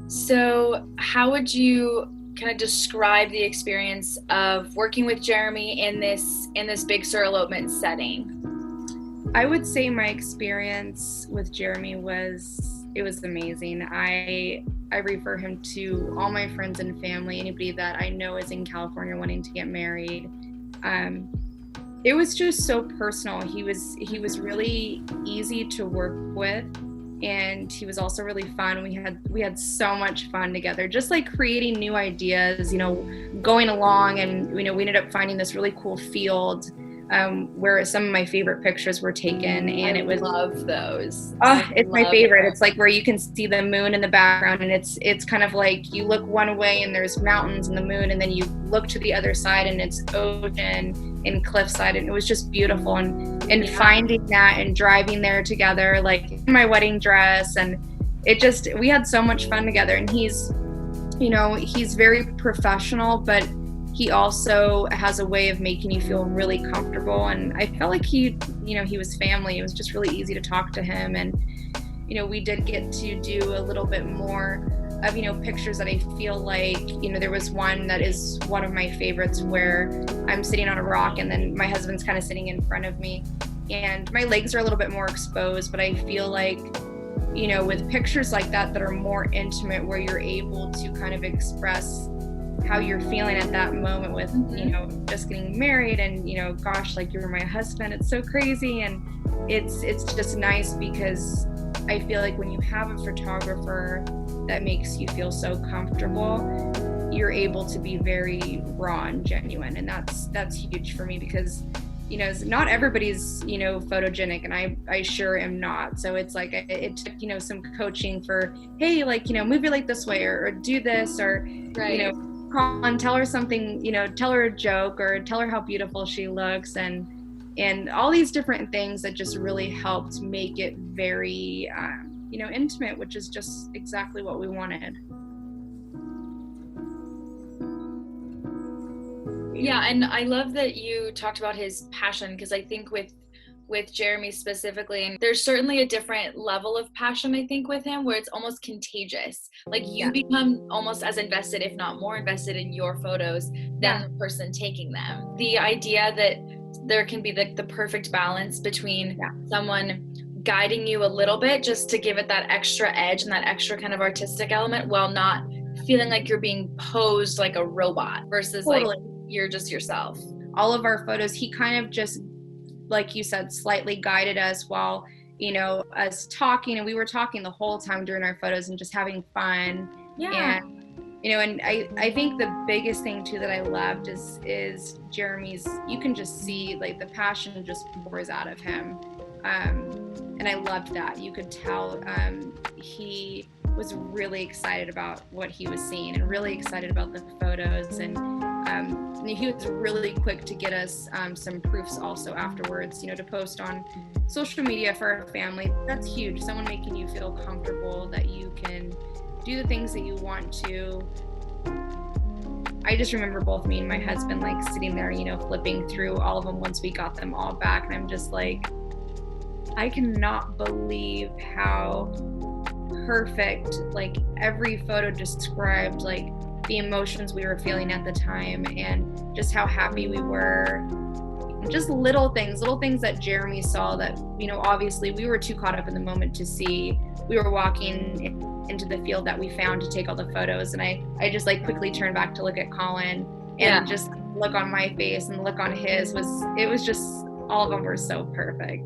So how would you kind of describe the experience of working with Jeremy in this Big Sur elopement setting? I would say my experience with Jeremy was amazing. I refer him to all my friends and family, anybody that I know is in California wanting to get married. It was just so personal. He was really easy to work with, and he was also really fun. We had so much fun together, just like creating new ideas, going along, and we ended up finding this really cool field where some of my favorite pictures were taken, and I it was love those. it's my favorite. It's like where you can see the moon in the background, and it's kind of like you look one way and there's mountains and the moon, and then you look to the other side and it's ocean and cliffside, and it was just beautiful. And finding that and driving there together, like in my wedding dress, and we had so much fun together. And he's very professional, but he also has a way of making you feel really comfortable. And I felt like he was family. It was just really easy to talk to him. And, we did get to do a little bit more of, pictures that I feel like, there was one that is one of my favorites where I'm sitting on a rock and then my husband's kind of sitting in front of me and my legs are a little bit more exposed. But I feel like, with pictures like that are more intimate, where you're able to kind of express how you're feeling at that moment with, just getting married and, gosh, like you're my husband. It's so crazy. And it's just nice because I feel like when you have a photographer that makes you feel so comfortable, you're able to be very raw and genuine. And that's huge for me because, not everybody's, photogenic, and I sure am not. So it's like, it took, some coaching for, hey, like, move your leg this way or do this, or, right. Call and tell her something, tell her a joke or tell her how beautiful she looks, and all these different things that just really helped make it very, intimate, which is just exactly what we wanted. Yeah, and I love that you talked about his passion, because I think with Jeremy specifically, and there's certainly a different level of passion, I think, with him, where it's almost contagious. Like you become almost as invested, if not more invested, in your photos than the person taking them. The idea that there can be the perfect balance between someone guiding you a little bit just to give it that extra edge and that extra kind of artistic element, while not feeling like you're being posed like a robot versus like you're just yourself. All of our photos, he kind of just, like you said, slightly guided us while, us talking, and we were talking the whole time during our photos and just having fun. Yeah. And, and I think the biggest thing too that I loved is Jeremy's, you can just see like the passion just pours out of him. And I loved that. You could tell he was really excited about what he was seeing and really excited about the photos. And he was really quick to get us some proofs also afterwards, to post on social media for our family. That's huge. Someone making you feel comfortable that you can do the things that you want to. I just remember both me and my husband like sitting there, flipping through all of them once we got them all back. And I'm just like, I cannot believe how perfect, like every photo described like the emotions we were feeling at the time and just how happy we were. Just little things that Jeremy saw that, obviously we were too caught up in the moment to see. We were walking into the field that we found to take all the photos, and I just like quickly turned back to look at Colin, and just look on my face and look on his was just, all of them were so perfect.